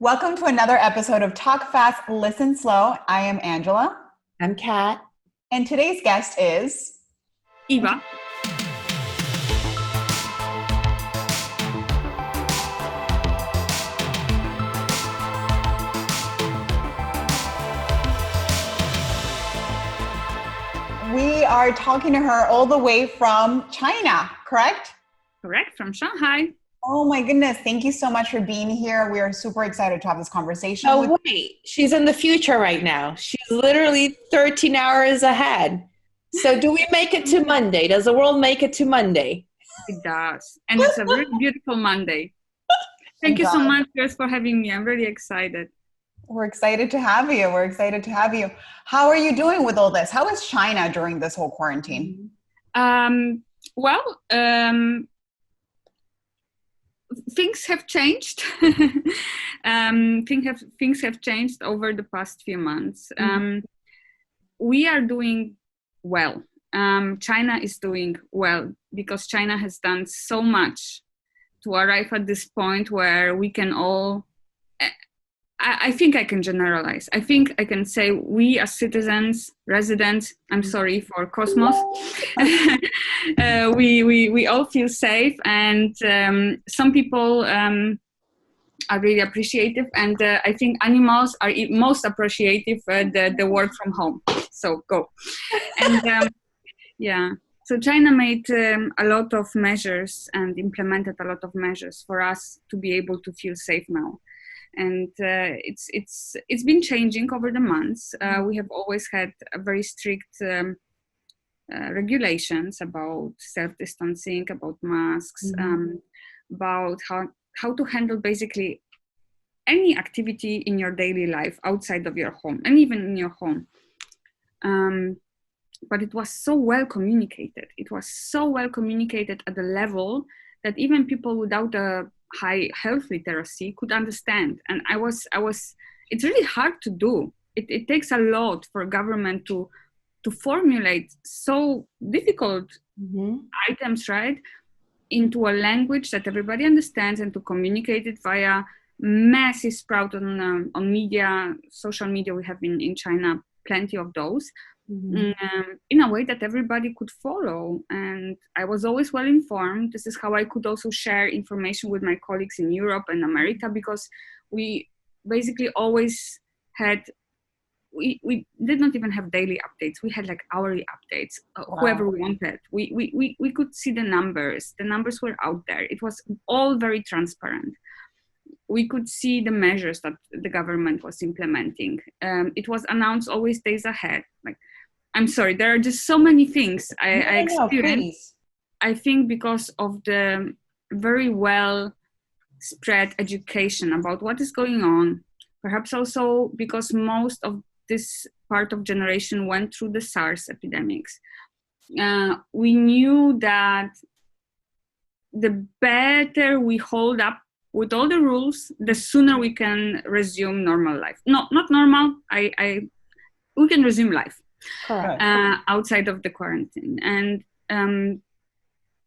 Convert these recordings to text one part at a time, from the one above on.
Welcome to another episode of Talk Fast, Listen Slow. I am Angela. I'm Kat. And today's guest is Eva. We are talking to her all the way from China, correct? Correct, from Shanghai. Oh my goodness. Thank you so much for being here. We are super excited to have this conversation. Oh, wait. She's in the future right now. She's literally 13 hours ahead. So do we make it to Monday? Does the world make it to Monday? It does. And it's a very beautiful Monday. Thank you so much, girls, for having me. I'm really excited. We're excited to have you. We're excited to have you. How are you doing with all this? How is China during this whole quarantine? Things have changed. Things have changed over the past few months. We are doing well. China is doing well because China has done so much to arrive at this point where we can all, I think I can generalize. I think I can say we as citizens, residents, I'm sorry for Cosmos, we all feel safe, and some people are really appreciative, and I think animals are most appreciative the work from home. So go. And so China made a lot of measures and implemented a lot of measures for us to be able to feel safe now. And it's been changing over the months. We have always had a very strict regulations about self-distancing, about masks, about how to handle basically any activity in your daily life outside of your home and even in your home. But it was so well communicated. It was so well communicated at the level that even people without a high health literacy could understand. And it's really hard to do. It takes a lot for a government to formulate so difficult items, right, into a language that everybody understands, and to communicate it via massive sprout on media, social media. We have in China plenty of those. In a way that everybody could follow, and I was always well informed. This is how I could also share information with my colleagues in Europe and America, because we basically always had, we did not even have daily updates. We had like hourly updates, whoever we wanted. We could see the numbers were out there. It was all very transparent. We could see the measures that the government was implementing. It was announced always days ahead. Like, I'm sorry, there are just so many things I experienced. I think because of the very well spread education about what is going on. Perhaps also because most of this part of generation went through the SARS epidemics. We knew that the better we hold up with all the rules, the sooner we can resume normal life. No, not normal. We can resume life. Correct. Outside of the quarantine. And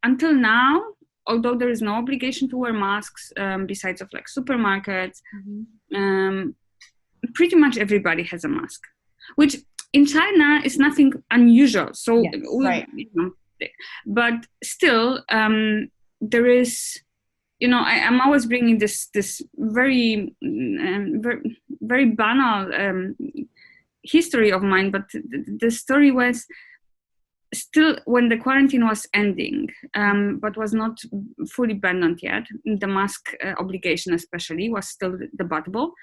until now, although there is no obligation to wear masks, besides of like supermarkets, pretty much everybody has a mask, which in China is nothing unusual. So, but still, there is, I'm always bringing this very, very banal history of mine, but the story was still when the quarantine was ending, but was not fully abandoned yet. The mask obligation especially was still debatable.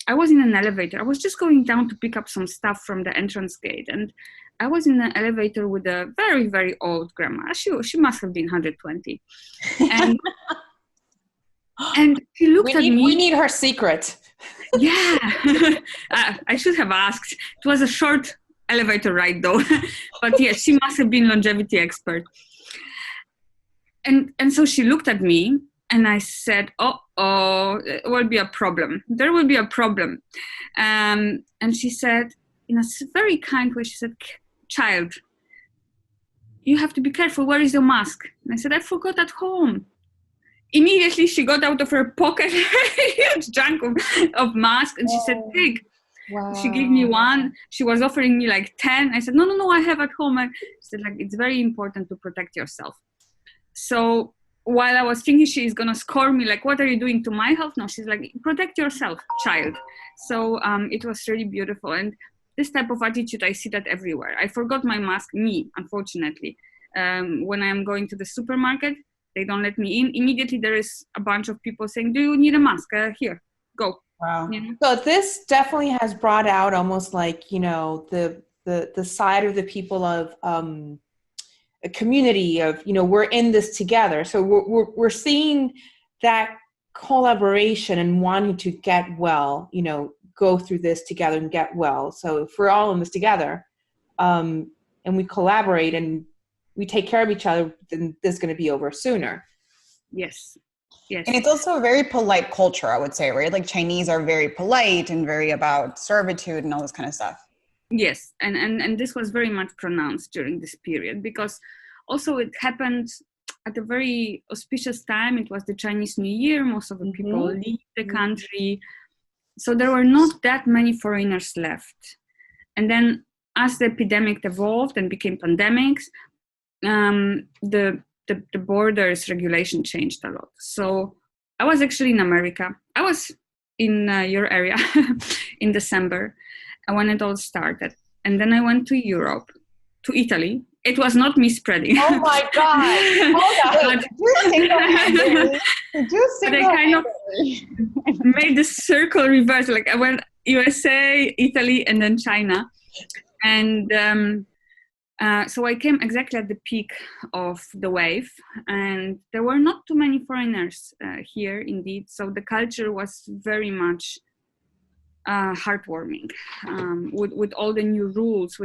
I was in an elevator. I was just going down to pick up some stuff from the entrance gate, and I was in an elevator with a very, very old grandma. She must have been 120. And and she looked at me. We need her secret. Yeah, I should have asked. It was a short elevator ride though, but yes, she must have been longevity expert. And so she looked at me, and I said, it will be a problem. There will be a problem. And she said, in a very kind way, she said, child, you have to be careful. Where is your mask? And I said, I forgot at home. immediately she got out of her pocket a huge chunk of mask, and she said, take. Wow. She gave me one. She was offering me like 10. I said, no, I have at home. She said, like, it's very important to protect yourself. So while I was thinking she's going to score me, like, what are you doing to my health? No, she's like, protect yourself, child. So it was really beautiful. And this type of attitude, I see that everywhere. I forgot my mask, unfortunately. When I'm going to the supermarket, they don't let me in. Immediately there is a bunch of people saying, do you need a mask? Here, go. Wow. You know? So this definitely has brought out almost like, you know, the side of the people of a community of, you know, we're in this together. So we're seeing that collaboration and wanting to get well, you know, go through this together and get well. So if we're all in this together, and we collaborate and we take care of each other, then this is going to be over sooner. Yes. Yes. And it's also a very polite culture, I would say, right? Like Chinese are very polite and very about servitude and all this kind of stuff. Yes, and this was very much pronounced during this period, because also it happened at a very auspicious time. It was the Chinese New Year. Most of the people leave the country. So there were not that many foreigners left. And then as the epidemic evolved and became pandemics, the borders regulation changed a lot. So I was actually in America. I was in your area in December when it all started. And then I went to Europe, to Italy. It was not me spreading. Oh my God. Hold on. But I kind of made the circle reverse. Like I went USA, Italy, and then China. And so I came exactly at the peak of the wave, and there were not too many foreigners here, indeed. So the culture was very much heartwarming, with all the new rules,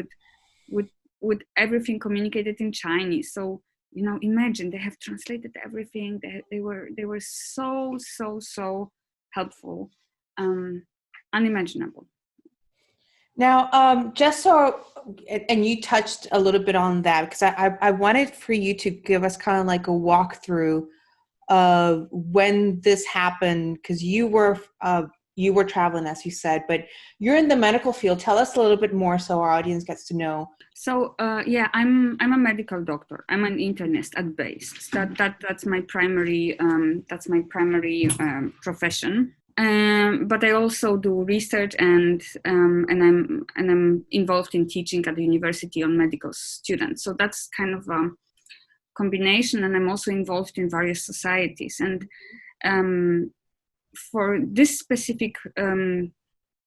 with everything communicated in Chinese. So, you know, imagine they have translated everything. They were so helpful, unimaginable. Now, just so, and you touched a little bit on that, because I wanted for you to give us kind of like a walkthrough of when this happened, because you were traveling, as you said, but you're in the medical field. Tell us a little bit more so our audience gets to know. So I'm a medical doctor. I'm an internist at base. That's my primary profession. But I also do research and I'm involved in teaching at the university on medical students. So that's kind of a combination. And I'm also involved in various societies. And for this specific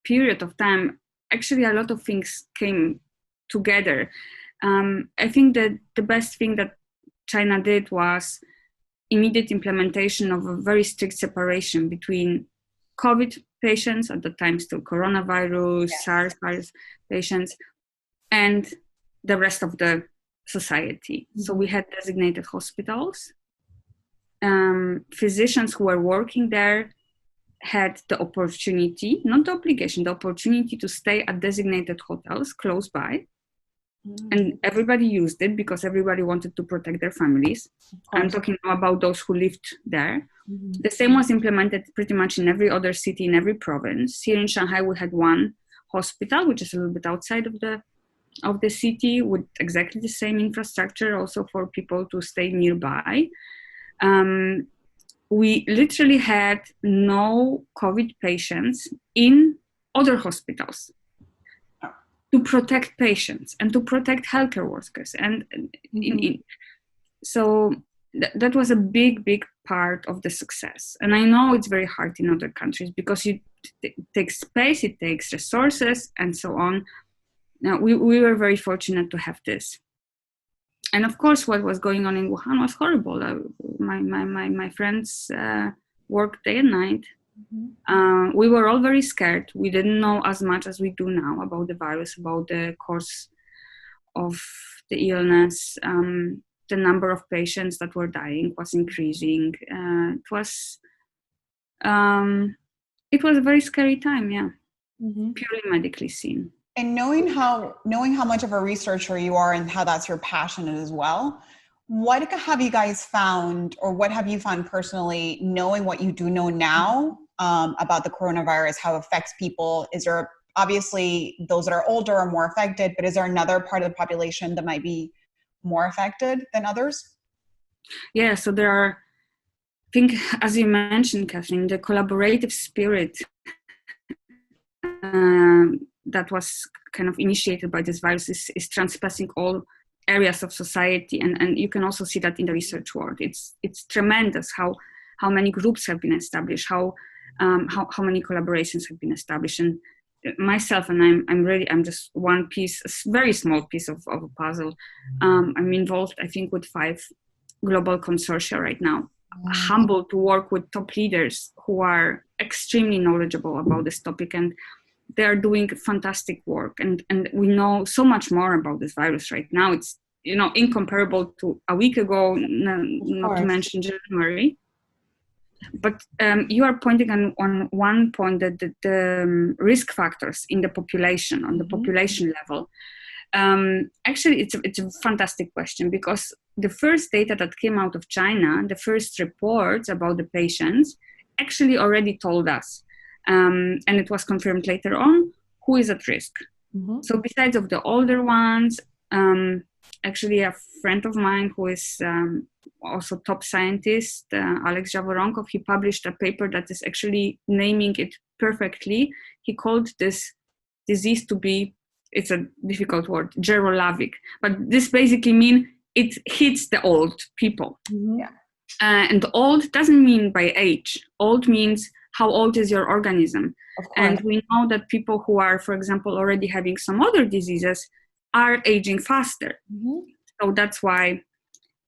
period of time, actually a lot of things came together. I think that the best thing that China did was immediate implementation of a very strict separation between COVID patients, at the time still coronavirus, yes, SARS virus patients, and the rest of the society. Mm-hmm. So we had designated hospitals. Physicians who were working there had the opportunity, not the obligation, the opportunity to stay at designated hotels close by. Mm-hmm. And everybody used it because everybody wanted to protect their families. I'm talking about those who lived there. Mm-hmm. The same was implemented pretty much in every other city, in every province. Here in Shanghai, we had one hospital, which is a little bit outside of the city, with exactly the same infrastructure, also for people to stay nearby. We literally had no COVID patients in other hospitals to protect patients and to protect healthcare workers. And mm-hmm. So that was a big part of the success. And I know it's very hard in other countries because it takes space, it takes resources, and so on. Now, we were very fortunate to have this. And of course, what was going on in Wuhan was horrible. My friends worked day and night. Mm-hmm. We were all very scared. We didn't know as much as we do now about the virus, about the course of the illness. The number of patients that were dying was increasing. It was a very scary time, yeah, mm-hmm. Purely medically seen. And knowing how much of a researcher you are and how that's your passion as well, what have you guys found, or what have you found personally, knowing what you do know now about the coronavirus, how it affects people? Is there, obviously those that are older are more affected, but is there another part of the population that might be more affected than others? Yeah, so there are, I think, as you mentioned, Kathleen, the collaborative spirit that was kind of initiated by this virus is transpassing all areas of society, and you can also see that in the research world. It's tremendous how many groups have been established, how many collaborations have been established. And myself, and I'm just one piece, a very small piece of a puzzle. I'm involved, I think, with 5 global consortia right now. Humbled to work with top leaders who are extremely knowledgeable about this topic, and they are doing fantastic work. And we know so much more about this virus right now. It's, incomparable to a week ago, not to mention January. But you are pointing on one point, that the risk factors in the population, on the population level. Actually, it's a fantastic question, because the first data that came out of China, the first reports about the patients, actually already told us, and it was confirmed later on, who is at risk. So besides of the older ones, actually a friend of mine who is also top scientist, Alex Javoronkoff, he published a paper that is actually naming it perfectly. He called this disease to be, it's a difficult word, gerolavic, but this basically means it hits the old people. Yeah. And old doesn't mean by age. Old means how old is your organism. And we know that people who are, for example, already having some other diseases are aging faster. So that's why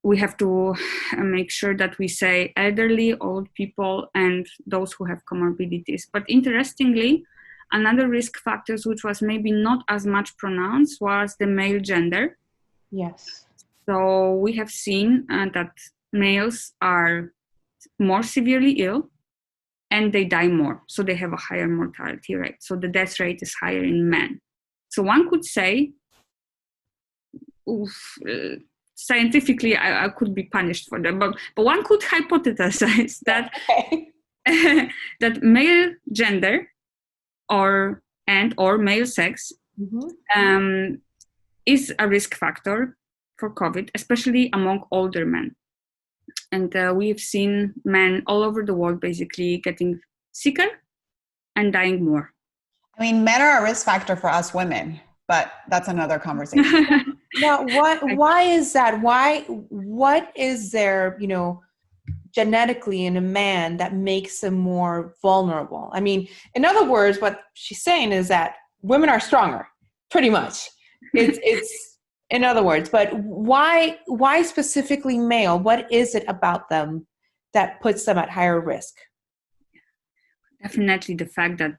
we have to make sure that we say elderly, old people, and those who have comorbidities. But interestingly, another risk factors, which was maybe not as much pronounced, was the male gender. Yes. So we have seen that males are more severely ill and they die more. So they have a higher mortality rate. So the death rate is higher in men. So one could say, scientifically, I could be punished for that, but one could hypothesize that that male gender or male sex is a risk factor for COVID, especially among older men. And we've seen men all over the world basically getting sicker and dying more. I mean, men are a risk factor for us women, but that's another conversation. Now, why is that? What is there, genetically in a man that makes him more vulnerable? I mean, in other words, what she's saying is that women are stronger, pretty much. It's in other words, but why specifically male? What is it about them that puts them at higher risk? Definitely the fact that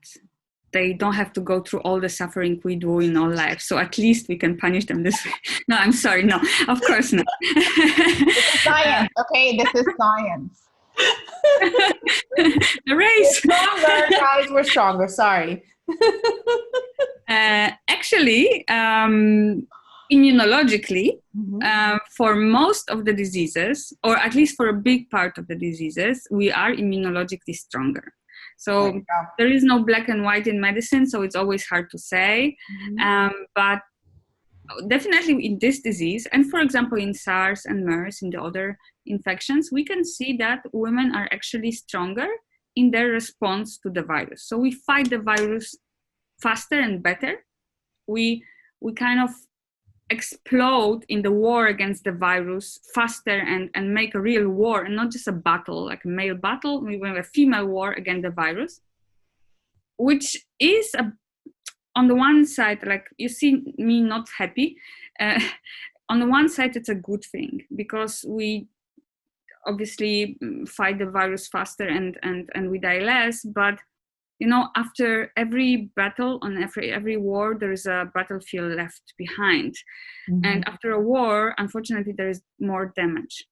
they don't have to go through all the suffering we do in our life. So at least we can punish them this way. No, I'm sorry. No, of course not. This is science, okay? This is science. The race. We're stronger, guys. We're stronger. Sorry. Actually, immunologically, for most of the diseases, or at least for a big part of the diseases, we are immunologically stronger. So there is no black and white in medicine, so it's always hard to say. But definitely in this disease, and for example in SARS and MERS, in the other infections, we can see that women are actually stronger in their response to the virus. So we fight the virus faster and better. We kind of explode in the war against the virus faster and make a real war, and not just a battle, like a male battle. We have a female war against the virus, which is on the one side, like you see me not happy. On the one side, it's a good thing because we obviously fight the virus faster and we die less, but after every battle, on every war, there is a battlefield left behind. And after a war, unfortunately, there is more damage.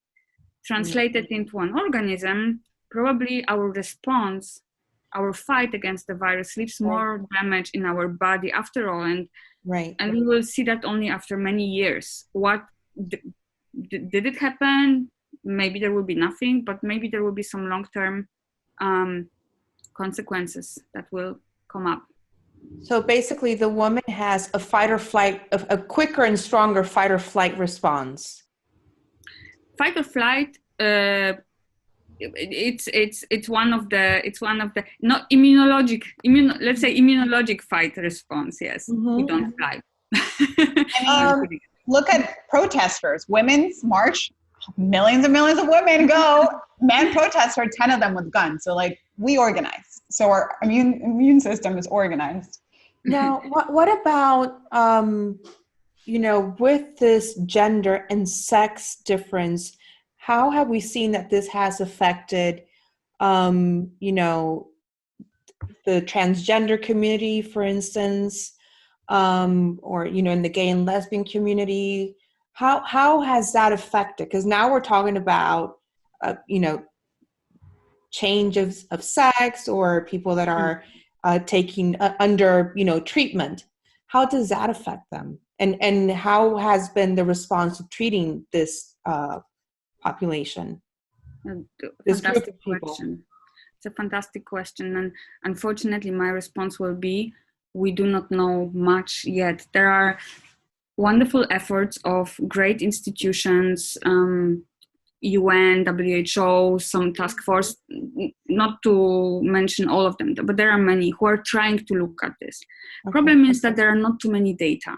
Translated into an organism, probably our response, our fight against the virus leaves more damage in our body after all. And we will see that only after many years, what did it happen? Maybe there will be nothing, but maybe there will be some long-term consequences that will come up. So basically, the woman has a fight or flight, a quicker and stronger fight or flight response. Fight or flight. It's one of the not let's say immunologic fight response. Yes, we don't fly. Look at protesters. Women's march. Millions and millions of women go. Men protesters, 10 of them with guns. So like we organize. So our immune system is organized. Now, what about with this gender and sex difference? How have we seen that this has affected, the transgender community, for instance, or in the gay and lesbian community? How has that affected? Because now we're talking about, change of sex or people that are taking under, treatment. How does that affect them? And how has been the response to treating this population? This group of people? It's a fantastic question. And unfortunately, my response will be, we do not know much yet. There are wonderful efforts of great institutions, UN, WHO, some task force, not to mention all of them, but there are many who are trying to look at this. Okay. Problem is that there are not too many data.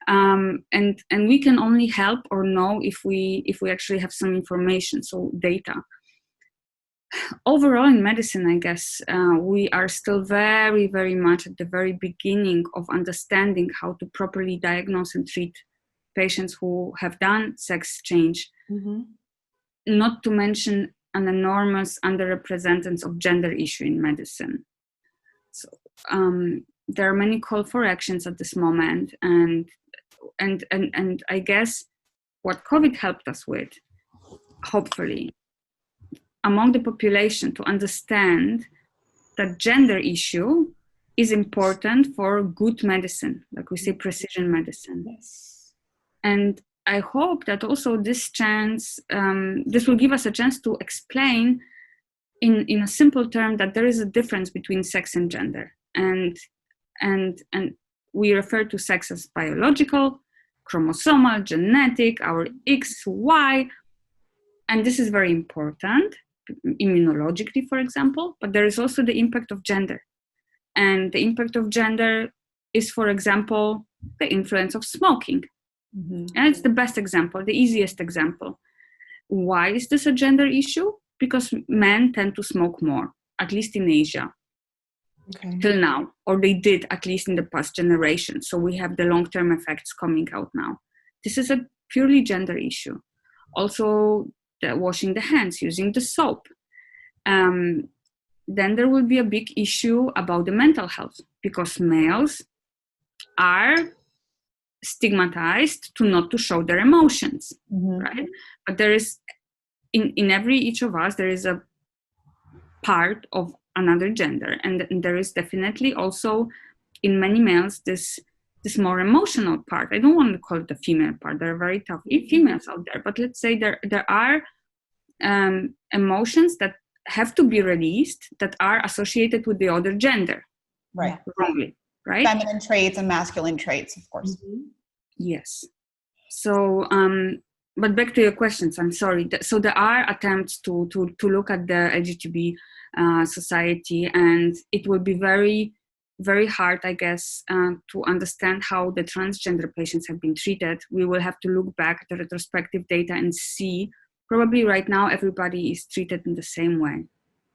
And we can only help or know if we actually have some information, so data. Overall in medicine, I guess, we are still very, very much at the very beginning of understanding how to properly diagnose and treat patients who have done sex change. Mm-hmm. Not to mention an enormous underrepresentation of gender issue in medicine. So there are many call for actions at this moment, and I guess what COVID helped us with, hopefully, among the population to understand that gender issue is important for good medicine, like we say, precision medicine. Yes. And I hope that also this will give us a chance to explain in a simple term that there is a difference between sex and gender. And we refer to sex as biological, chromosomal, genetic, our X, Y, and this is very important, immunologically, for example, but there is also the impact of gender. And the impact of gender is, for example, the influence of smoking. Mm-hmm. And it's the best example, the easiest example. Why is this a gender issue? Because men tend to smoke more, at least in Asia, till now, or they did at least in the past generation. So we have the long-term effects coming out now. This is a purely gender issue. Also, washing the hands, using the soap. Then there will be a big issue about the mental health, because males are stigmatized to not to show their emotions, mm-hmm. right? But there is, in each of us, there is a part of another gender, and there is definitely also in many males this more emotional part. I don't want to call it the female part. There are very tough females out there, but let's say there are emotions that have to be released that are associated with the other gender, right? Wrongly, right? Feminine traits and masculine traits, of course. Mm-hmm. Yes. So, but back to your questions. I'm sorry. So there are attempts to look at the LGTB society, and it will be very, very hard, I guess, to understand how the transgender patients have been treated. We will have to look back at the retrospective data and see. Probably right now everybody is treated in the same way,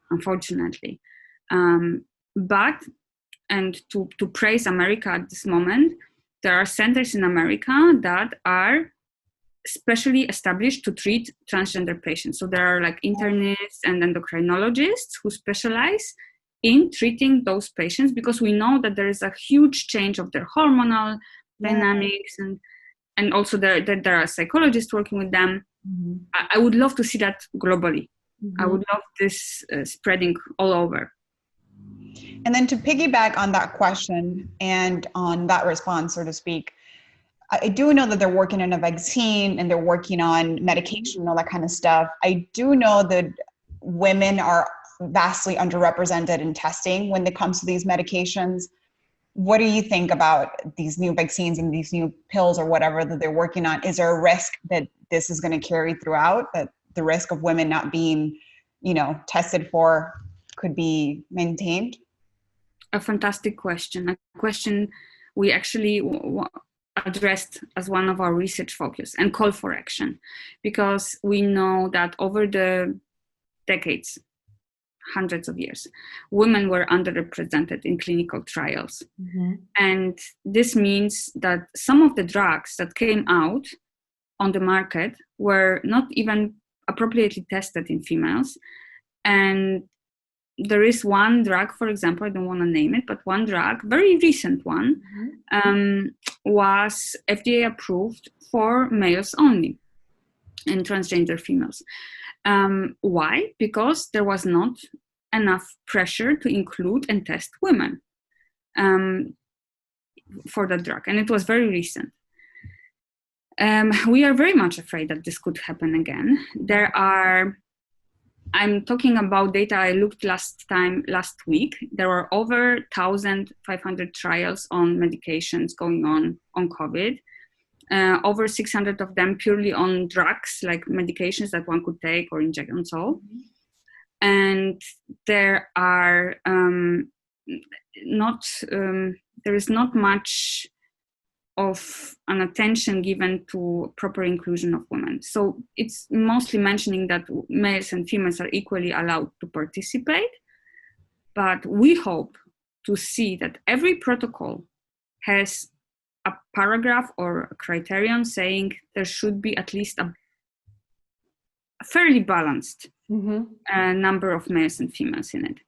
unfortunately. But to praise America at this moment, there are centers in America that are specially established to treat transgender patients. So there are like internists and endocrinologists who specialize in treating those patients, because we know that there is a huge change of their hormonal dynamics, and also there are psychologists working with them. Mm-hmm. I would love to see that globally. Mm-hmm. I would love this spreading all over. And then to piggyback on that question and on that response, so to speak, I do know that they're working on a vaccine and they're working on medication and all that kind of stuff. I do know that women are vastly underrepresented in testing when it comes to these medications. What do you think about these new vaccines and these new pills or whatever that they're working on? Is there a risk that this is going to carry throughout, that the risk of women not being, tested for could be maintained? A fantastic question. A question we actually addressed as one of our research focus and call for action, because we know that over the decades, hundreds of years, women were underrepresented in clinical trials. Mm-hmm. And this means that some of the drugs that came out on the market were not even appropriately tested in females. And there is one drug, for example, I don't want to name it, but one drug, very recent one, was FDA approved for males only and transgender females. Why? Because there was not enough pressure to include and test women for that drug. And it was very recent. We are very much afraid that this could happen again. I'm talking about data I looked last week. There were over 1,500 trials on medications going on COVID. Over 600 of them purely on drugs, like medications that one could take or inject and so. And there are there is not much of an attention given to proper inclusion of women. So it's mostly mentioning that males and females are equally allowed to participate, but we hope to see that every protocol has a paragraph or a criterion saying there should be at least a fairly balanced number of males and females in it.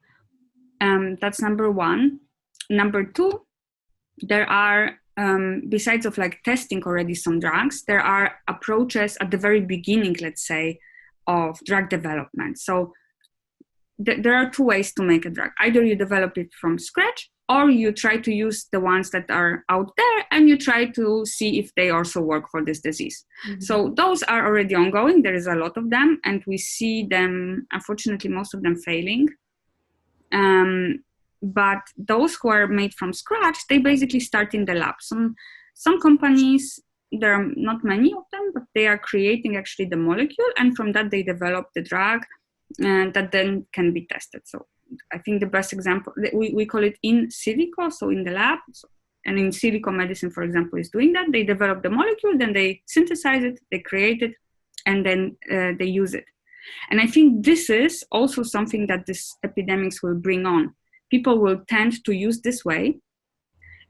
That's number one. Number two, there are besides of like testing already some drugs, there are approaches at the very beginning, let's say, of drug development. So there are two ways to make a drug. Either you develop it from scratch, or you try to use the ones that are out there and you try to see if they also work for this disease. Mm-hmm. So those are already ongoing. There is a lot of them, and we see them, unfortunately, most of them failing. But those who are made from scratch, they basically start in the lab. Some companies, there are not many of them, but they are creating actually the molecule, and from that they develop the drug that then can be tested. So I think the best example, we call it in silico, so in the lab. And in silico medicine, for example, is doing that. They develop the molecule, then they synthesize it, they create it, and then they use it. And I think this is also something that this epidemics will bring on. People will tend to use this way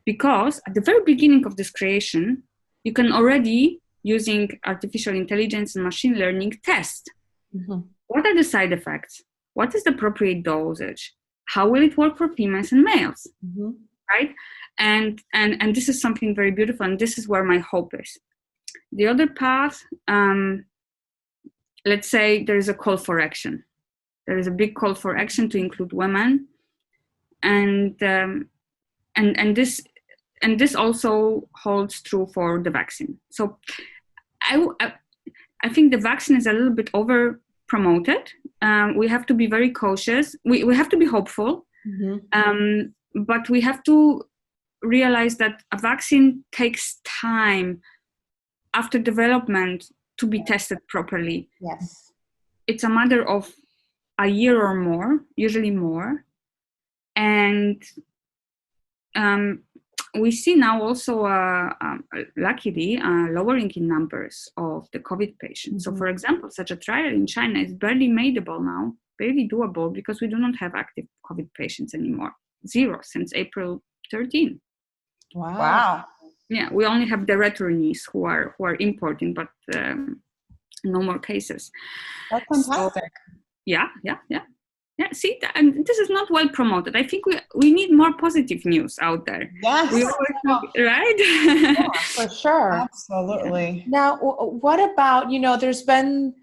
because at the very beginning of this creation, you can already, using artificial intelligence and machine learning, test. Mm-hmm. What are the side effects? What is the appropriate dosage? How will it work for females and males? Mm-hmm. Right? And this is something very beautiful, and this is where my hope is. The other path, let's say there is a call for action. There is a big call for action to include women. And this also holds true for the vaccine. So I think the vaccine is a little bit over promoted. We have to be very cautious. We have to be hopeful, but we have to realize that a vaccine takes time after development to be tested properly. Yes, it's a matter of a year or more, usually more. And we see now also, luckily, lowering in numbers of the COVID patients. Mm-hmm. So, for example, such a trial in China is barely doable, because we do not have active COVID patients anymore. 0 since April 13. Wow. Yeah, we only have the returnees who are importing, but no more cases. That's fantastic. So, yeah. Yeah, see, and this is not well promoted. I think we need more positive news out there. Yes. Right? Yeah, for sure. Absolutely. Yeah. Now, what about, there's been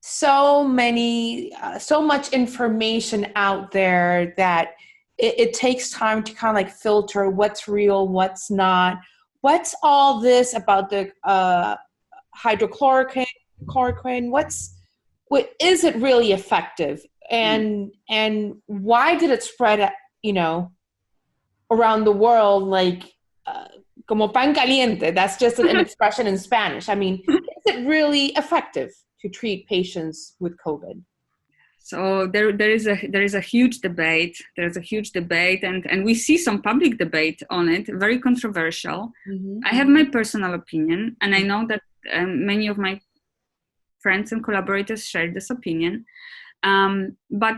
so much information out there that it takes time to kind of like filter what's real, what's not. what's all this about the hydrochloroquine? What is it really effective? And why did it spread, around the world like como pan caliente? That's just an expression in Spanish. I mean, is it really effective to treat patients with COVID? So there is a huge debate. There's a huge debate, and we see some public debate on it, very controversial. Mm-hmm. I have my personal opinion, and I know that many of my friends and collaborators share this opinion. But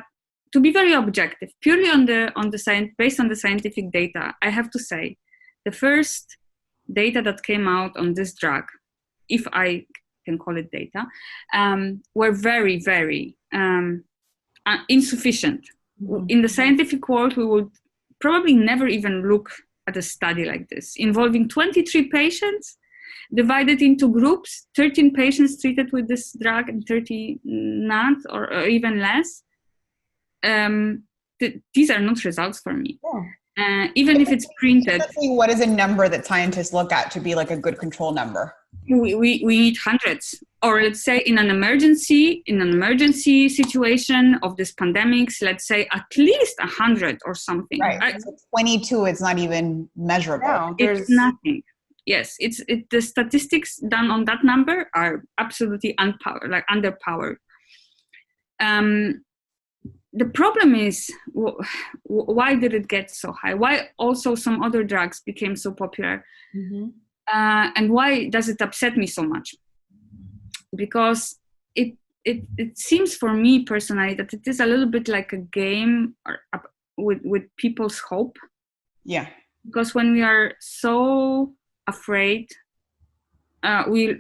to be very objective, purely based on the scientific data, I have to say, the first data that came out on this drug, if I can call it data, were very, very insufficient. Mm-hmm. In the scientific world, we would probably never even look at a study like this, involving 23 patients, divided into groups, 13 patients treated with this drug and 30 not, or even less. These are not results for me. Oh. Even if it's printed. What is a number that scientists look at to be like a good control number? We need hundreds. Or let's say in an emergency situation of this pandemics, let's say at least 100 or something. Right. 22 is not even measurable. No, it's nothing. Yes, the statistics done on that number are absolutely underpowered. The problem is, why did it get so high? Why also some other drugs became so popular? Mm-hmm. And why does it upset me so much? Because it seems for me personally that it is a little bit like a game with people's hope. Yeah. Because when we are so afraid, we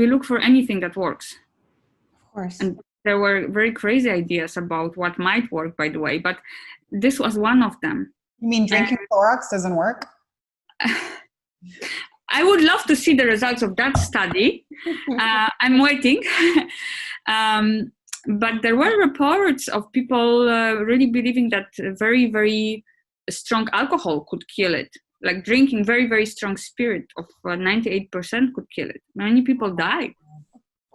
look for anything that works. Of course. And there were very crazy ideas about what might work, by the way, but this was one of them. You mean drinking Clorox doesn't work? I would love to see the results of that study. I'm waiting. But there were reports of people really believing that very, very strong alcohol could kill it. Like drinking very, very strong spirit of 98% could kill it. Many people died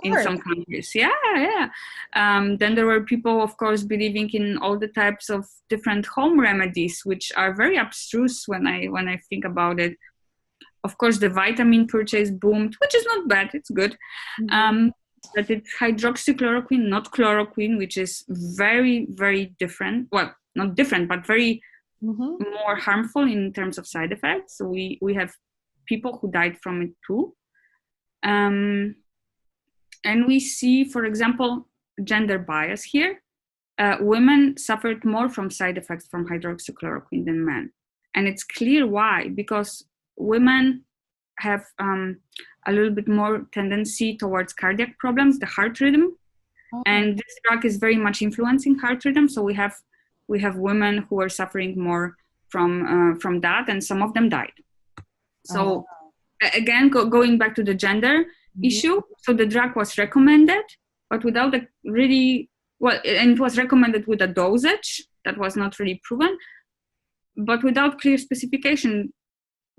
in some countries. Yeah. Then there were people, of course, believing in all the types of different home remedies, which are very abstruse when I think about it. Of course, the vitamin purchase boomed, which is not bad. It's good. Mm-hmm. But it's hydroxychloroquine, not chloroquine, which is very, very different. Well, not different, but very more harmful in terms of side effects. So we have people who died from it too. And we see, for example, gender bias here. Women suffered more from side effects from hydroxychloroquine than men. And it's clear why, because women have a little bit more tendency towards cardiac problems, the heart rhythm. Oh. And this drug is very much influencing heart rhythm. So we have women who are suffering more from that, and some of them died. So again, going back to the gender issue, so the drug was recommended, but without a really, and it was recommended with a dosage that was not really proven, but without clear specification.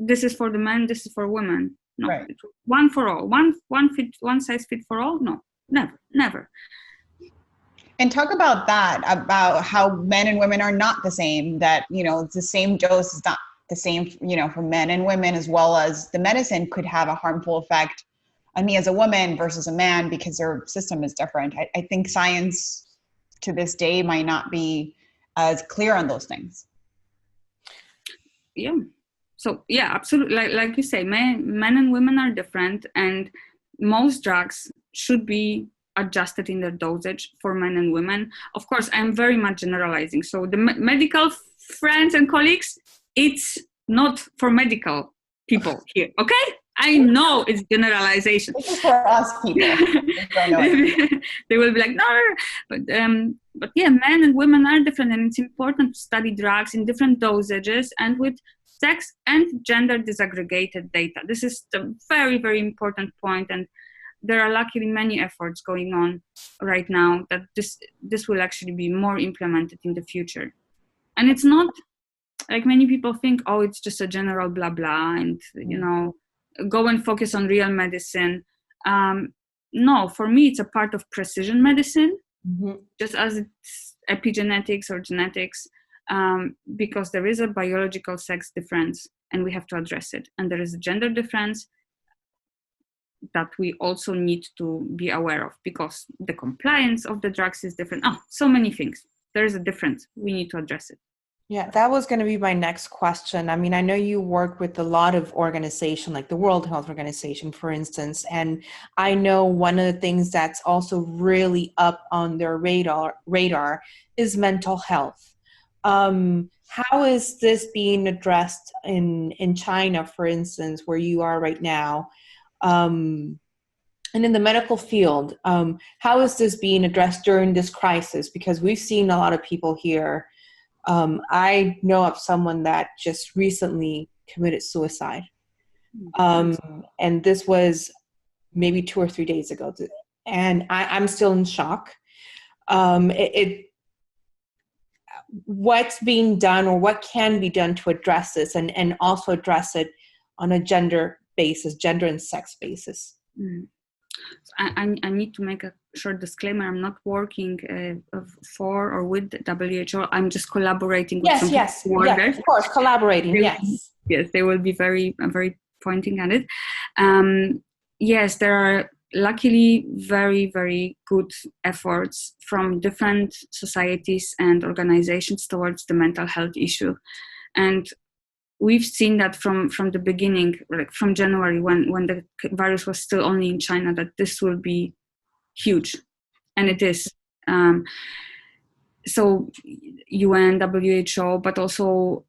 This is for the men, this is for women. No, right. One for all, one size fit for all. No, never. And talk about that, about how men and women are not the same, that, it's the same dose is not the same, for men and women, as well as the medicine could have a harmful effect on me as a woman versus a man because their system is different. I think science to this day might not be as clear on those things. Yeah. So yeah, absolutely. Like you say, men and women are different, and most drugs should be adjusted in their dosage for men and women. Of course, I'm very much generalizing. So the medical friends and colleagues, it's not for medical people here, okay? I know it's generalization. This is for us people. They will be like, no. But yeah, men and women are different, and it's important to study drugs in different dosages and with sex and gender disaggregated data. This is the very, very important point, and there are luckily many efforts going on right now that this will actually be more implemented in the future. And it's not like many people think, oh, it's just a general blah blah, and go and focus on real medicine. No, for me, it's a part of precision medicine, just as it's epigenetics or genetics, because there is a biological sex difference and we have to address it. And there is a gender difference that we also need to be aware of, because the compliance of the drugs is different. So many things. There is a difference. We need to address it. Yeah, that was going to be my next question. I mean, I know you work with a lot of organizations, like the World Health Organization, for instance, and I know one of the things that's also really up on their radar is mental health. How is this being addressed in China, for instance, where you are right now? And in the medical field, how is this being addressed during this crisis? Because we've seen a lot of people here. I know of someone that just recently committed suicide. And this was maybe 2 or 3 days ago. And I'm still in shock. What's being done or what can be done to address this and also address it on a gender basis, gender and sex basis? I need to make a short disclaimer. I'm not working for or with WHO. I'm just collaborating with some yes, of course, collaborating. Yes, they will be very pointing at it. Yes, there are luckily very, very good efforts from different societies and organizations towards the mental health issue, and we've seen that from the beginning, like from January, when the virus was still only in China, that this will be huge, and it is. So UN, WHO, but also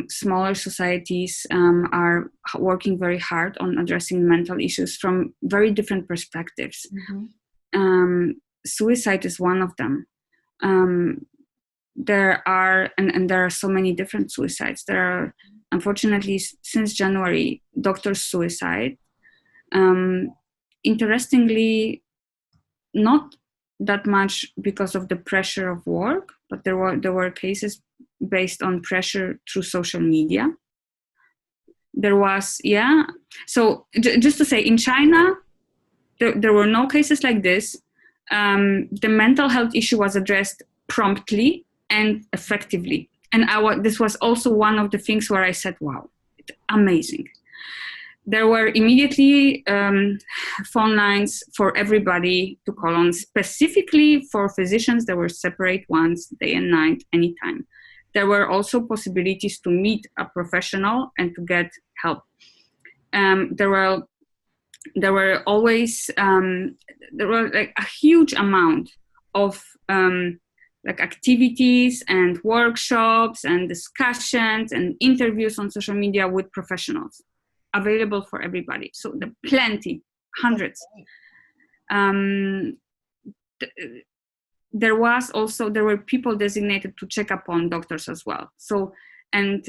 smaller societies are working very hard on addressing mental issues from very different perspectives. Suicide is one of them. There are so many different suicides. There are, unfortunately, since January, doctors' suicide. Interestingly, not that much because of the pressure of work, but there were cases based on pressure through social media. There was, So just to say, in China, there were no cases like this. The mental health issue was addressed promptly and effectively. And this was also one of the things where I said, wow, amazing. There were immediately phone lines for everybody to call on. Specifically for physicians, there were separate ones, day and night, anytime. There were also possibilities to meet a professional and to get help. There were always, there were like a huge amount of like activities and workshops and discussions and interviews on social media with professionals available for everybody. So there plenty, hundreds. There were people designated to check up on doctors as well. So, and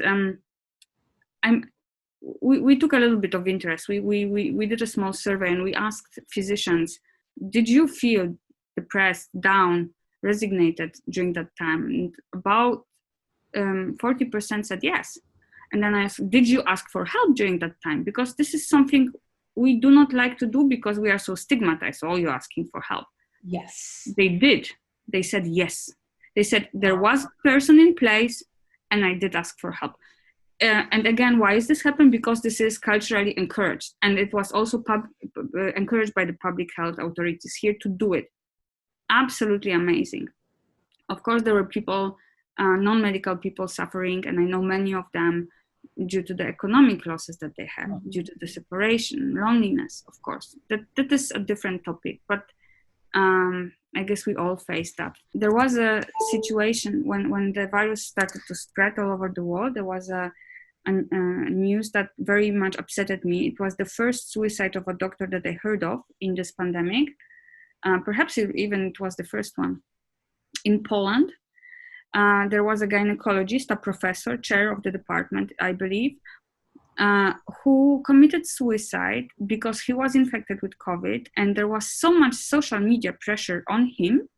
we took a little bit of interest. We did a small survey and we asked physicians, did you feel depressed, down, resignated during that time? And about 40% said yes. And then I asked, did you ask for help during that time? Because this is something we do not like to do because we are so stigmatized. Oh, you're asking for help. Yes. They did. They said yes. They said there was a person in place and I did ask for help. And again, why is this happening? Because this is culturally encouraged. And it was also encouraged by the public health authorities here to do it. Absolutely amazing. Of course, there were people, non-medical people suffering, and I know many of them due to the economic losses that they have, due to the separation, loneliness, of course. That is a different topic, but I guess we all face that. There was a situation when the virus started to spread all over the world. There was a news that very much upset me. It was the first suicide of a doctor that I heard of in this pandemic. Perhaps it was the first one. In Poland, there was a gynecologist, a professor, chair of the department, I believe, who committed suicide because he was infected with COVID, and there was so much social media pressure on him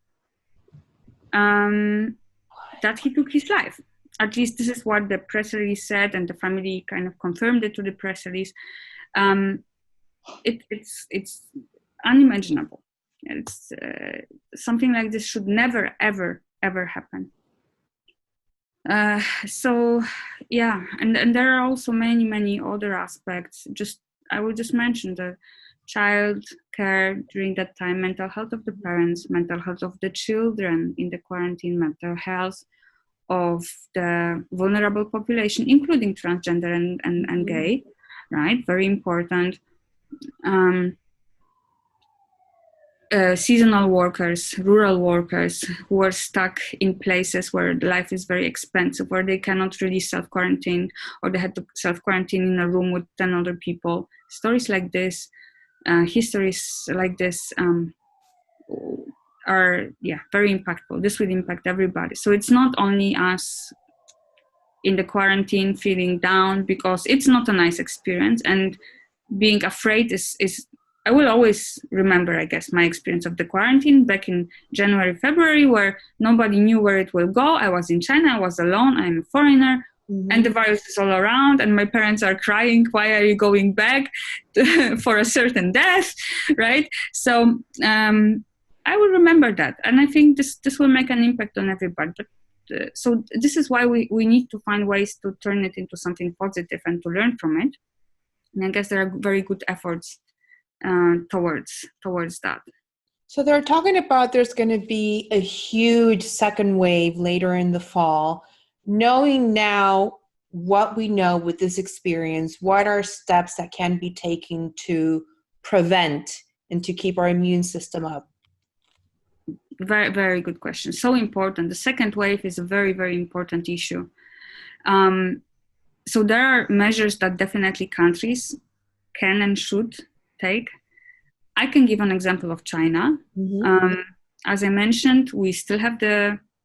that he took his life. At least this is what the press release said, and the family kind of confirmed it to the press release. it's unimaginable. It's something like this should never ever happen. So yeah, and there are also many other aspects. I will just mention the child care during that time, mental health of the parents, mental health of the children in the quarantine, mental health of the vulnerable population, including transgender and gay, right? Very important. Seasonal workers, rural workers who are stuck in places where life is very expensive, where they cannot really self-quarantine, or they had to self-quarantine in a room with 10 other people. Stories like this, histories like this are very impactful. This will impact everybody. So it's not only us in the quarantine feeling down, because it's not a nice experience, and being afraid is I will always remember, I guess, my experience of the quarantine back in January, February, where nobody knew where it will go. I was in China, I was alone, I'm a foreigner, and the virus is all around, and my parents are crying, why are you going back for a certain death, right? So I will remember that, and I think this will make an impact on everybody. But so this is why we need to find ways to turn it into something positive and to learn from it. And I guess there are very good efforts towards that. So they're talking about there's going to be a huge second wave later in the fall. Knowing now what we know with this experience, what are steps that can be taken to prevent and to keep our immune system up? Very, very good question. So important. The second wave is a very, very important issue. So there are measures that definitely countries can and should take. I can give an example of China. As I mentioned, we still have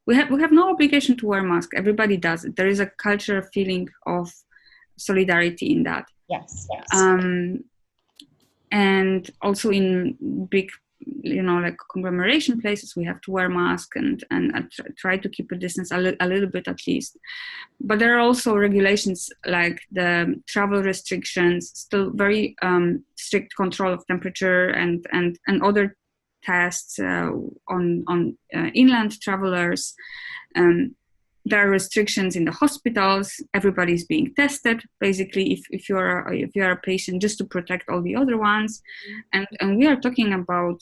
we have no obligation to wear a mask. Everybody does it. There is a cultural feeling of solidarity in that. Yes. And also in big, like conglomeration places, we have to wear masks and try to keep a distance a little bit at least. But there are also regulations like the travel restrictions, still very strict control of temperature and other tests on inland travelers. There are restrictions in the hospitals. Everybody's being tested, basically, if you're a patient, just to protect all the other ones. And we are talking about,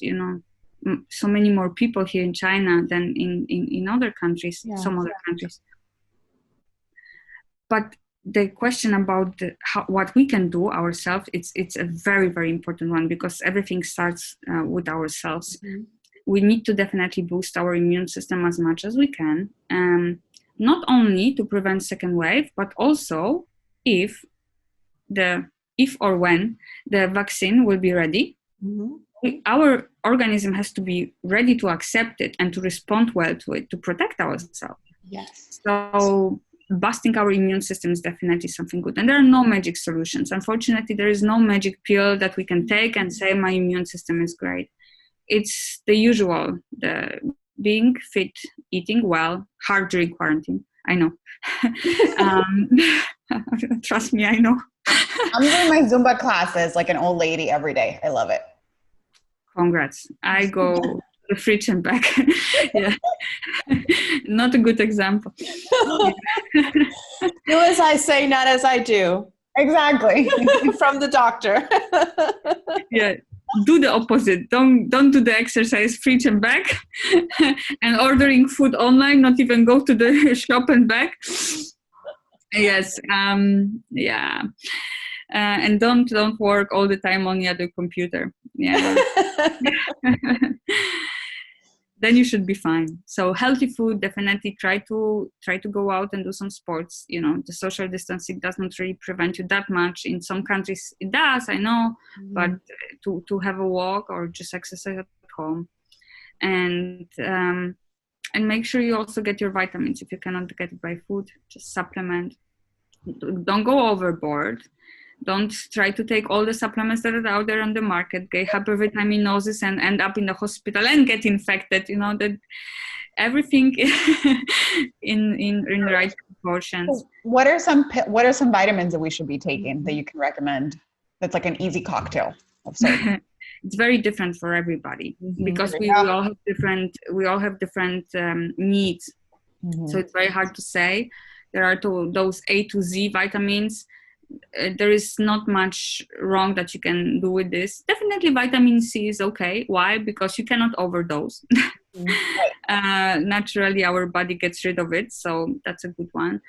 so many more people here in China than in other countries, some other countries. But the question about what we can do ourselves, it's a very, very important one, because everything starts with ourselves. We need to definitely boost our immune system as much as we can. Not only to prevent second wave, but also if or when the vaccine will be ready, our organism has to be ready to accept it and to respond well to it, to protect ourselves. Yes. So boosting our immune system is definitely something good. And there are no magic solutions. Unfortunately, there is no magic pill that we can take and say my immune system is great. It's the usual, the being fit, eating well, hard during quarantine. I know. Trust me, I know. I'm doing my Zumba classes like an old lady every day. I love it. Congrats. I go to the fridge and back. Yeah. Not a good example. Do as I say, not as I do. Exactly. From the doctor. Yeah. Do the opposite. Don't do the exercise, fridge and back, and ordering food online, not even go to the shop and back. Yes. Yeah. And don't work all the time on the other computer. Yeah. Then you should be fine. So healthy food, definitely try to go out and do some sports. The social distancing does not really prevent you that much. In some countries it does, I know, but to have a walk or just exercise at home, and make sure you also get your vitamins. If you cannot get it by food, just supplement. Don't go overboard. Don't try to take all the supplements that are out there on the market, get hypervitaminosis and end up in the hospital and get infected. That everything in the right proportions. What are some vitamins that we should be taking that you can recommend? That's like an easy cocktail. Sorry. It's very different for everybody because we Yeah. we all have different needs. So it's very hard to say. There are those A to Z vitamins. There is not much wrong that you can do with this. Definitely vitamin C is okay. Why? Because you cannot overdose. Naturally our body gets rid of it, so that's a good one.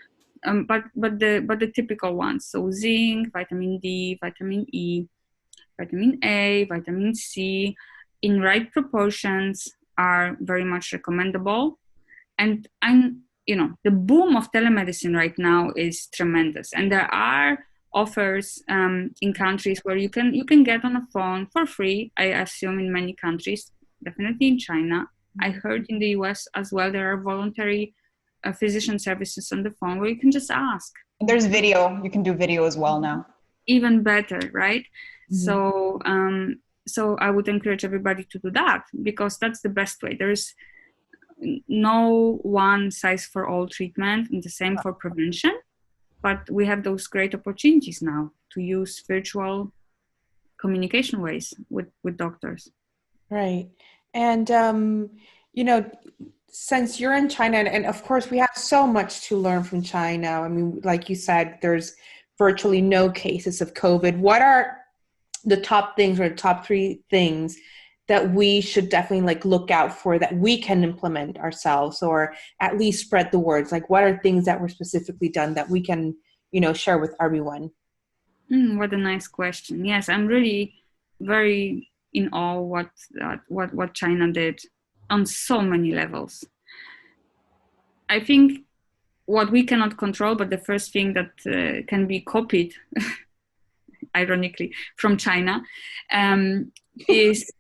But the typical ones, so zinc, vitamin D, vitamin E, vitamin A, vitamin C, in right proportions are very much recommendable. And the boom of telemedicine right now is tremendous, and there are offers in countries where you can get on a phone for free. I assume in many countries, definitely in China. I heard in the US as well there are voluntary physician services on the phone where you can just ask. There's video. You can do video as well now. Even better, right? So I would encourage everybody to do that, because that's the best way. There is no one size for all treatment, and the same for prevention. But we have those great opportunities now to use virtual communication ways with doctors. Right. And, since you're in China, and of course we have so much to learn from China. I mean, like you said, there's virtually no cases of COVID. What are the top things, or the top 3 things that we should definitely look out for, that we can implement ourselves, or at least spread the words? Like, what are things that were specifically done that we can, share with everyone? What a nice question. Yes, I'm really very in awe what China did on so many levels. I think what we cannot control, but the first thing that can be copied, ironically, from China, is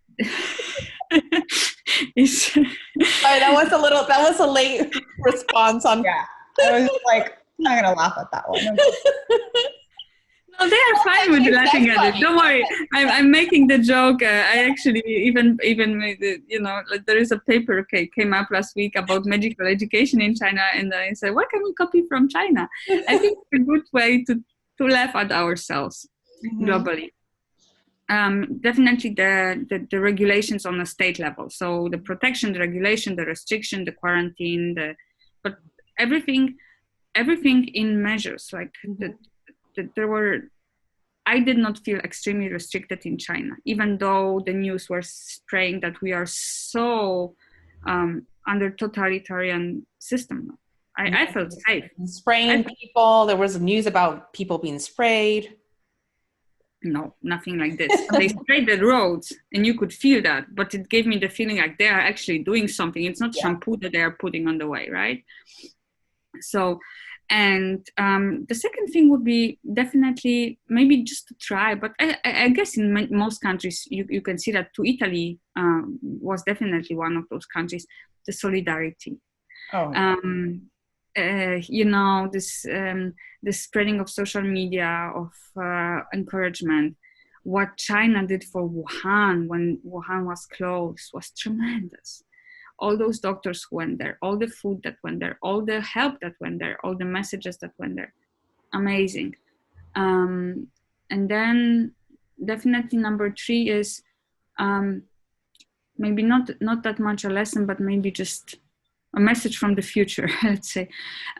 Sorry, that was a late response on. Yeah, I was like, I'm not gonna laugh at that one. No, they are fine with laughing at it. Don't worry. I'm making the joke. I actually even made it, there is a paper came up last week about medical education in China, and I said, what can we copy from China? I think it's a good way to laugh at ourselves globally. Definitely the regulations on the state level. So the protection, the regulation, the restriction, the quarantine, but everything in measures. Like I did not feel extremely restricted in China, even though the news was spraying that we are so under totalitarian system. I felt safe. Spraying people. There was news about people being sprayed. No, nothing like this. They sprayed the roads and you could feel that, but it gave me the feeling like they are actually doing something. It's not shampoo that they are putting on the way, right? So, and the second thing would be definitely maybe just to try, but I guess in most countries you can see that. To Italy was definitely one of those countries, the solidarity. This spreading of social media, of encouragement. What China did for Wuhan when Wuhan was closed was tremendous. All those doctors who went there, all the food that went there, all the help that went there, all the messages that went there, amazing. And then definitely number 3 is maybe not that much a lesson, but maybe just a message from the future, let's say.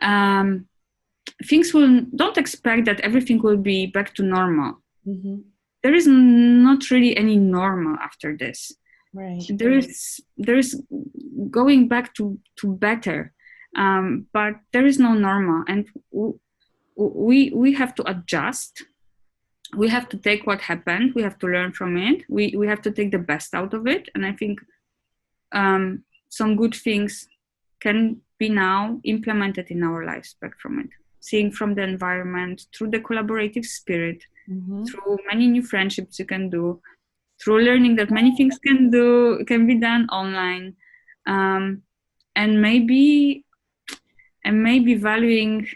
Don't expect that everything will be back to normal. There is not really any normal after this. Right. There is going back to better, but there is no normal, and we have to adjust. We have to take what happened. We have to learn from it. We have to take the best out of it, and I think some good things can be now implemented in our lives back from it. Seeing from the environment, through the collaborative spirit, through many new friendships you can do, through learning that many things can be done online, and maybe valuing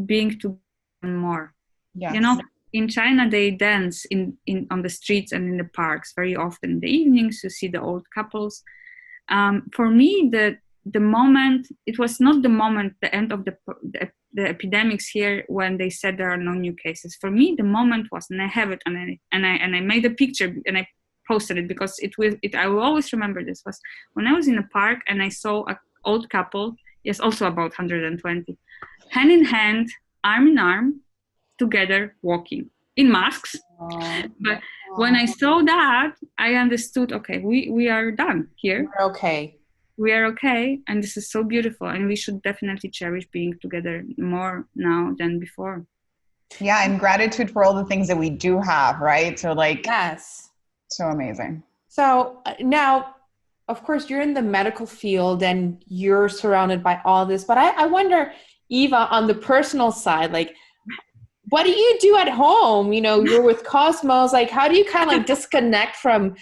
being together more. Yes. In China they dance on the streets and in the parks very often. In the evenings you see the old couples. For me, the moment, it was not the moment, the end of the the epidemics here when they said there are no new cases. For me, the moment was, and I have it, and I made a picture and I posted it because I will always remember this, was when I was in a park and I saw an old couple, yes, also about 120, hand in hand, arm in arm, together walking in masks. But when I saw that, I understood, okay, we are done here. We're okay. We are okay, and this is so beautiful, and we should definitely cherish being together more now than before. Yeah, and gratitude for all the things that we do have, right? So like, Yes. so amazing. So now, of course, you're in the medical field and you're surrounded by all this, but I wonder, Eva, on the personal side, like, what do you do at home? You know, you're with Cosmos, like, how do you kind of like disconnect from,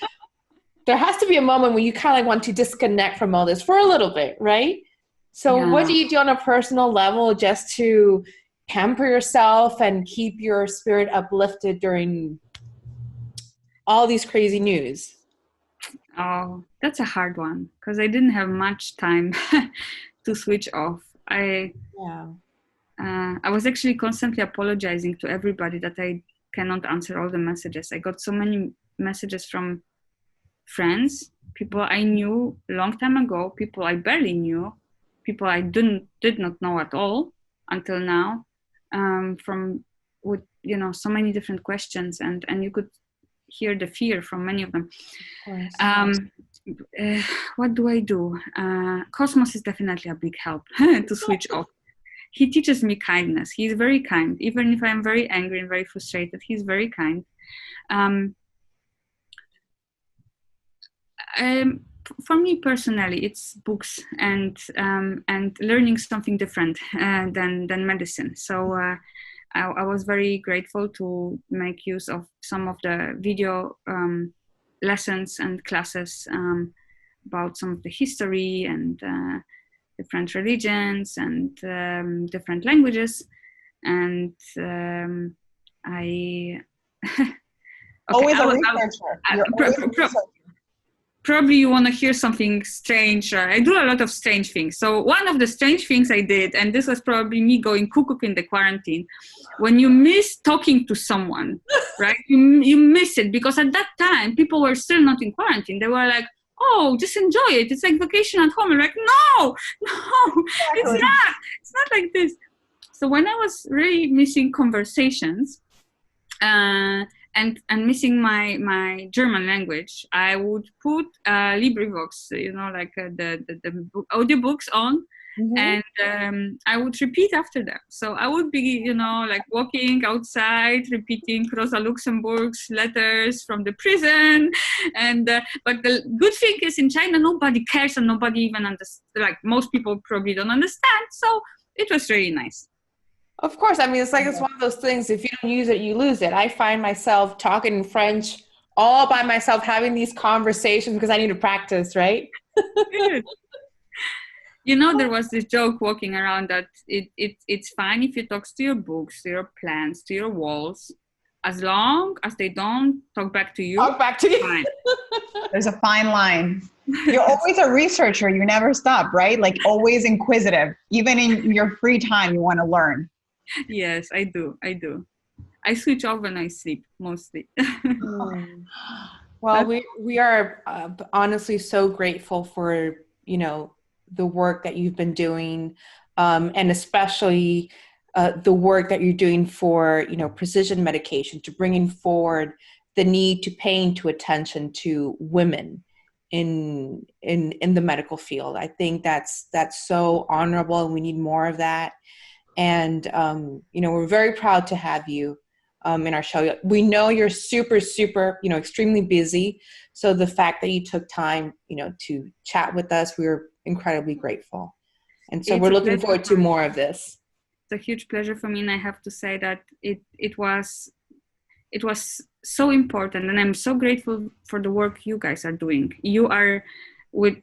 there has to be a moment when you kind of like want to disconnect from all this for a little bit, right? So what do you do on a personal level just to pamper yourself and keep your spirit uplifted during all these crazy news? Oh, that's a hard one because I didn't have much time to switch off. I was actually constantly apologizing to everybody that I cannot answer all the messages. I got so many messages from friends, people I knew a long time ago, people I barely knew, people I did not know at all until now, from with so many different questions, and you could hear the fear from many of them. What do I do? Cosmos is definitely a big help to switch off. He teaches me kindness. He's very kind. Even if I'm very angry and very frustrated, he's very kind. For me personally, it's books and learning something different than medicine. So I was very grateful to make use of some of the video lessons and classes about some of the history and different religions and different languages. And I always a researcher. You're always a researcher. Probably you want to hear something strange. I do a lot of strange things. So one of the strange things I did, and this was probably me going cuckoo in the quarantine, when you miss talking to someone, right? You miss it because at that time, people were still not in quarantine. They were like, oh, just enjoy it. It's like vacation at home. I'm like, no, it's not. It's not like this. So when I was really missing conversations, and missing my German language, I would put LibriVox, like the audiobooks on, and I would repeat after them. So I would be, like walking outside, repeating Rosa Luxemburg's letters from the prison. And but the good thing is in China, nobody cares and nobody even understands. Like most people probably don't understand. So it was really nice. Of course. I mean, it's one of those things, if you don't use it, you lose it. I find myself talking in French all by myself, having these conversations because I need to practice, right? There was this joke walking around that it's fine if you talk to your books, to your plants, to your walls, as long as they don't talk back to you. Talk back to you. Fine. There's a fine line. You're always a researcher. You never stop, right? Like always inquisitive. Even in your free time, you want to learn. Yes, I do. I switch off when I sleep, mostly. Well, we are honestly so grateful for, the work that you've been doing, and especially the work that you're doing for, precision medication, to bringing forward the need to pay into attention to women in the medical field. I think that's so honorable, and we need more of that. And, we're very proud to have you in our show. We know you're super, super, extremely busy. So the fact that you took time, to chat with us, we're incredibly grateful. And so we're looking forward to more of this. It's a huge pleasure for me. And I have to say that it was so important. And I'm so grateful for the work you guys are doing. You are, with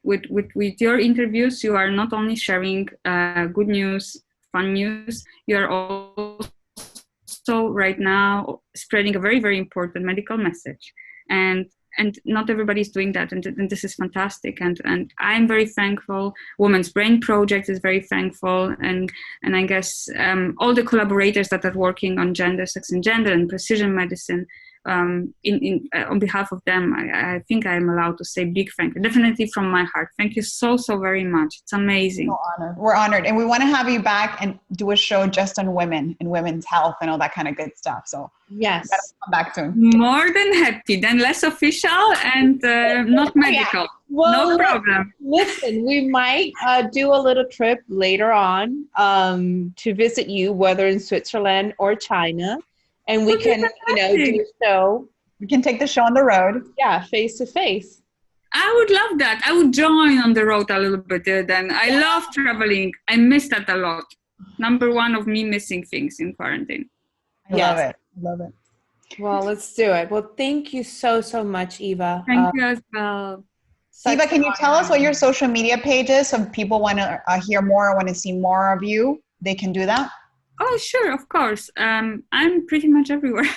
your interviews, you are not only sharing good news, fun news, you're also right now spreading a very, very important medical message. And and not everybody's doing that, and this is fantastic, and I'm very thankful. Women's Brain Project is very thankful, and I guess all the collaborators that are working on gender, sex and gender and precision medicine, on behalf of them, I think I'm allowed to say big thank you, definitely from my heart. Thank you so very much. It's amazing. We're honored, and we want to have you back and do a show just on women and women's health and all that kind of good stuff. So yes, come back soon. More than happy. Then less official and not medical. Yeah. Well, no problem. Listen, we might do a little trip later on to visit you, whether in Switzerland or China. And we can, do a show. We can take the show on the road. Yeah, face to face. I would love that. I would join on the road a little bit then. I love traveling. I miss that a lot. Number one of me missing things in quarantine. I love it. Love it. Well, let's do it. Well, thank you so much, Eva. Thank you as well. Eva, can you tell us what your social media page is? So if people want to hear more, want to see more of you, they can do that? Oh, sure, of course. I'm pretty much everywhere.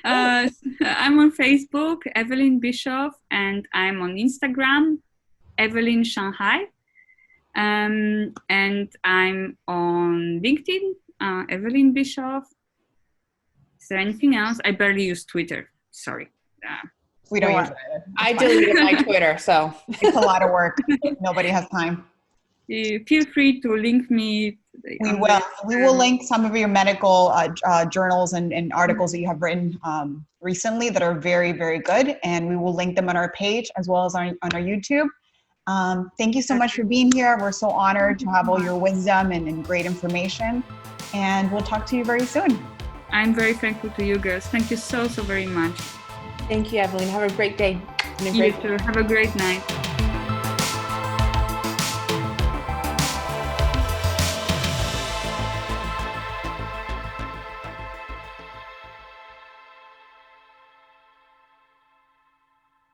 I'm on Facebook, Evelyn Bischoff, and I'm on Instagram, Evelyn Shanghai. And I'm on LinkedIn, Evelyn Bischoff. Is there anything else? I barely use Twitter. Sorry. We don't use it. I deleted my Twitter, so. It's a lot of work. Nobody has time. Feel free to link me. We will. We will link some of your medical journals and articles that you have written recently that are very, very good. And we will link them on our page as well as on our YouTube. Thank you so much for being here. We're so honored to have all your wisdom and great information. And we'll talk to you very soon. I'm very thankful to you girls. Thank you so very much. Thank you, Evelyn. Have a great day. You too. Have a great night.